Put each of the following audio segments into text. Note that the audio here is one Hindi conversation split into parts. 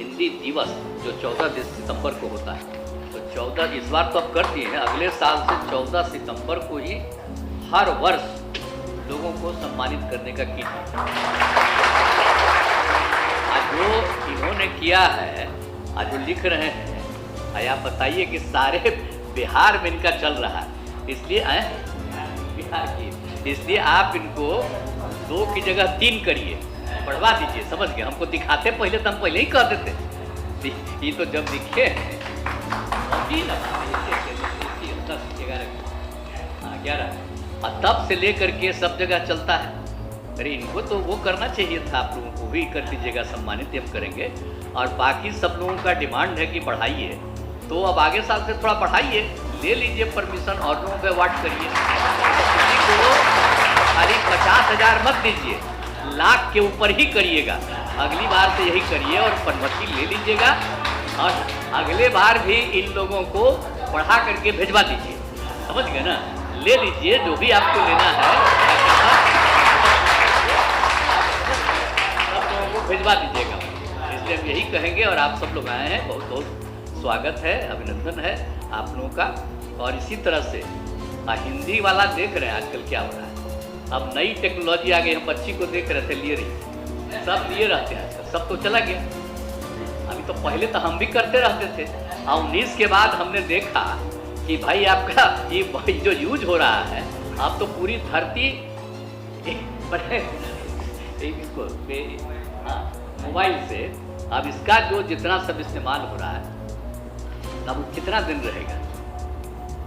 हिंदी दिवस जो 14 सितंबर को होता है, तो 14 इस बार तो अब कर दिए हैं, अगले साल से 14 सितंबर को ही हर वर्ष लोगों को सम्मानित करने का की आज जो इन्होंने किया है, आज जो लिख रहे हैं, आप बताइए कि सारे बिहार में इनका चल रहा है, इसलिए बिहार की, इसलिए आप इनको 2 की जगह 3 करिए, बढ़वा दीजिए, समझ गए। हमको दिखाते पहले तो हम पहले ही कह देते, ये तो जब दिखे 11 और तब से लेकर के सब जगह चलता है। अरे इनको तो वो करना चाहिए था, आप लोगों को भी कर दीजिएगा, सम्मानित हम करेंगे। और बाकी सब लोगों का डिमांड है कि बढ़ाइए, तो अब आगे साल से थोड़ा बढ़ाइए, ले लीजिए परमिशन और लोगों पे अवार्ड करिए। किसी को खाली 50,000 मत दीजिए, लाख के ऊपर ही करिएगा। अगली बार से यही करिए और अनुमति ले लीजिएगा और अगले बार भी इन लोगों को बढ़ा करके भेजवा दीजिए, समझ गए ना। ले लीजिए जो भी आपको लेना है, सब लोगों को भेजवा दीजिएगा। इसलिए हम यही कहेंगे और आप सब लोग आए हैं, बहुत बहुत स्वागत है, अभिनंदन है आप लोगों का। और इसी तरह से हिंदी वाला देख रहे हैं आजकल क्या हो रहा है, अब नई टेक्नोलॉजी आ गई। हम बच्ची को देख रहे थे, लिए रही, सब लिए रहते हैं आजकल, सब तो चला गया। अभी तो पहले तो हम भी करते रहते थे, और 19 के बाद हमने देखा कि भाई आपका ये जो यूज हो रहा है, अब तो पूरी धरती इसको मोबाइल से, अब इसका जो जितना सब इस्तेमाल हो रहा है, अब वो कितना दिन रहेगा,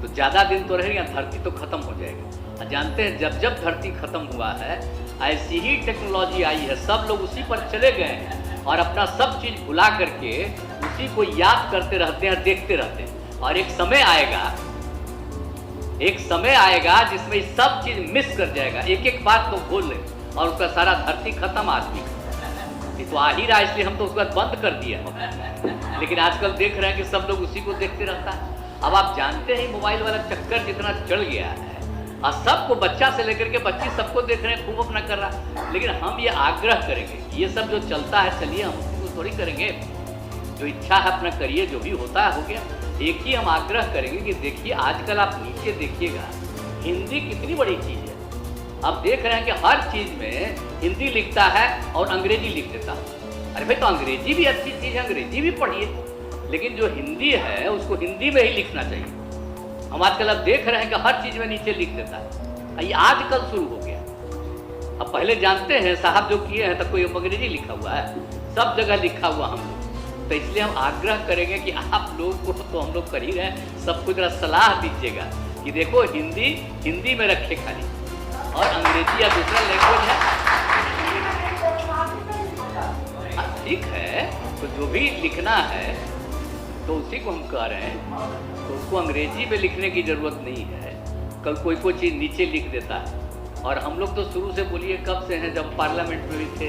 तो ज़्यादा दिन तो रहेगा, धरती तो खत्म हो जाएगा। जानते हैं जब जब धरती खत्म हुआ है, ऐसी ही टेक्नोलॉजी आई है, सब लोग उसी पर चले गए हैं और अपना सब चीज़ भुला करके उसी को याद करते रहते हैं, देखते रहते हैं। और एक समय आएगा जिसमें सब चीज़ मिस कर जाएगा, एक एक बात को भूल ले और उसका सारा धरती खत्म आदमी का। ये तो आ ही रहा, इसलिए हम तो उसका बंद कर दिया हम। लेकिन आजकल देख रहे हैं कि सब लोग उसी को देखते रहता है। अब आप जानते हैं मोबाइल वाला चक्कर जितना चढ़ गया है, और सबको, बच्चा से लेकर के बच्ची सबको देख रहे हैं, खूब अपना कर रहा है। लेकिन हम ये आग्रह करेंगे, ये सब जो चलता है, चलिए हम उसको थोड़ी करेंगे, जो इच्छा है अपना करिए, जो भी होता है हो गया। एक ही हम आग्रह करेंगे कि देखिए आजकल आप नीचे देखिएगा, हिंदी कितनी बड़ी चीज़ है। अब देख रहे हैं कि हर चीज़ में हिंदी लिखता है और अंग्रेजी लिख देता है। अरे भाई, तो अंग्रेजी भी अच्छी चीज़ है, अंग्रेजी भी पढ़िए, लेकिन जो हिंदी है उसको हिंदी में ही लिखना चाहिए। हम आजकल अब देख रहे हैं कि हर चीज़ में नीचे लिख देता है, ये आजकल शुरू हो गया। अब पहले जानते हैं साहब जो किए हैं, तो कोई अंग्रेजी लिखा हुआ है, सब जगह लिखा हुआ हम लोग। तो इसलिए हम आग्रह करेंगे कि आप लोग को, तो हम लोग कर ही रहे हैं, सबको जरा सलाह दीजिएगा कि देखो हिंदी में रखे खाली, और अंग्रेजी या दूसरा लैंग्वेज है ठीक है, तो जो भी लिखना है तो उसी को हम कह रहे हैं, तो उसको अंग्रेजी में लिखने की ज़रूरत नहीं है। कल कोई चीज़ नीचे लिख देता है। और हम लोग तो शुरू से, बोलिए कब से हैं, जब पार्लियामेंट में भी थे,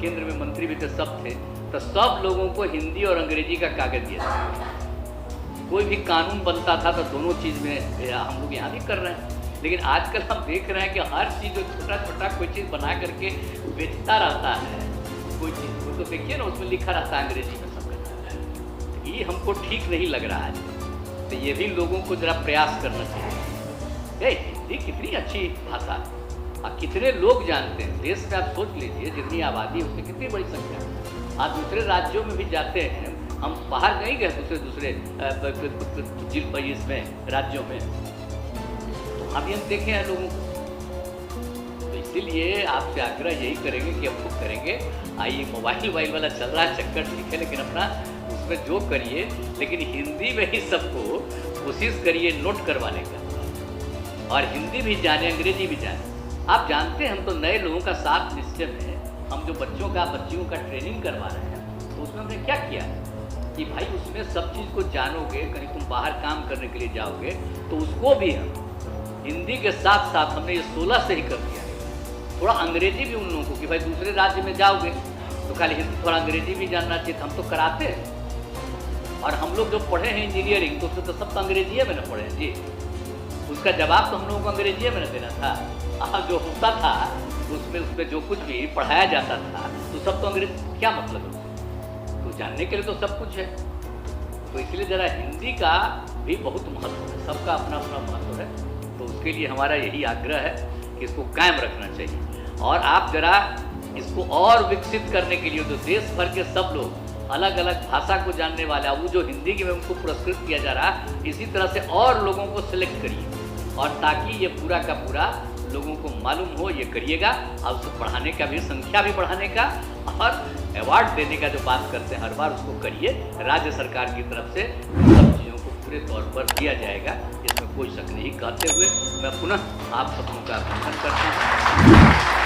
केंद्र में मंत्री भी थे, सब थे, तो सब लोगों को हिंदी और अंग्रेजी का कागज दिया था। कोई भी कानून बनता था तो दोनों चीज़ में हम लोग यहाँ भी कर रहे हैं। लेकिन आजकल हम देख रहे हैं कि हर चीज़ जो छोटा छोटा कोई चीज़ बना करके बेचता रहता है, कोई चीज़ को तो देखिए ना, उसमें लिखा रहता है अंग्रेजी में सब रहता है। ये हमको ठीक नहीं लग रहा है, तो ये भी लोगों को जरा प्रयास करना चाहिए। हिंदी कितनी अच्छी भाषा है, और कितने लोग जानते हैं देश में। आप सोच लीजिए जितनी आबादी है उसकी कितनी बड़ी संख्या है। आप दूसरे राज्यों में भी जाते हैं, हम बाहर नहीं गए दूसरे इसमें राज्यों में, तो अभी हम देखे हैं लोगों को। तो इसीलिए आपसे आग्रह यही करेंगे कि हम लोग करेंगे, आइए मोबाइल वाला चल रहा है चक्कर, ठीक है, लेकिन अपना उसमें जो करिए, लेकिन हिंदी में ही सबको कोशिश करिए नोट करवाने का, और हिंदी भी जाने, अंग्रेजी भी जाने। आप जानते हैं हम तो नए लोगों का साथ निश्चय में, हम जो बच्चियों का ट्रेनिंग करवा रहे हैं, तो उसमें हमने क्या किया कि भाई उसमें सब चीज़ को जानोगे, कहीं तुम बाहर काम करने के लिए जाओगे तो उसको भी हम हिंदी के साथ साथ हमने ये 16 से ही कर दिया है। थोड़ा अंग्रेजी भी उन लोगों को, कि भाई दूसरे राज्य में जाओगे तो खाली हिंदी, थोड़ा अंग्रेजी भी जानना चाहिए, हम तो कराते हैं। और हम लोग जो पढ़े हैं इंजीनियरिंग, तो उसमें तो सब तो अंग्रेजी में ना पढ़े हैं जी, उसका जवाब तो हम लोगों को अंग्रेजी में ना देना था। जो होता था उसमें जो कुछ भी पढ़ाया जाता था तो सब तो अंग्रेजी, क्या मतलब है? तो जानने के लिए तो सब कुछ है। तो इसलिए ज़रा हिंदी का भी बहुत महत्व है, सबका अपना अपना महत्व है। तो उसके लिए हमारा यही आग्रह है कि इसको कायम रखना चाहिए। और आप ज़रा इसको और विकसित करने के लिए जो देश भर के सब लोग अलग अलग भाषा को जानने वाला, वो जो हिंदी के में उनको पुरस्कृत किया जा रहा है, इसी तरह से और लोगों को सिलेक्ट करिए, और ताकि ये पूरा का पूरा लोगों को मालूम हो, ये करिएगा। और उसको पढ़ाने का भी, संख्या भी बढ़ाने का, और अवार्ड देने का जो बात करते हैं हर बार, उसको करिए। राज्य सरकार की तरफ से सब चीज़ों को पूरे तौर पर दिया जाएगा, इसमें कोई शक नहीं। कहते हुए मैं पुनः आप सबों का अभिनंदन करता हूँ।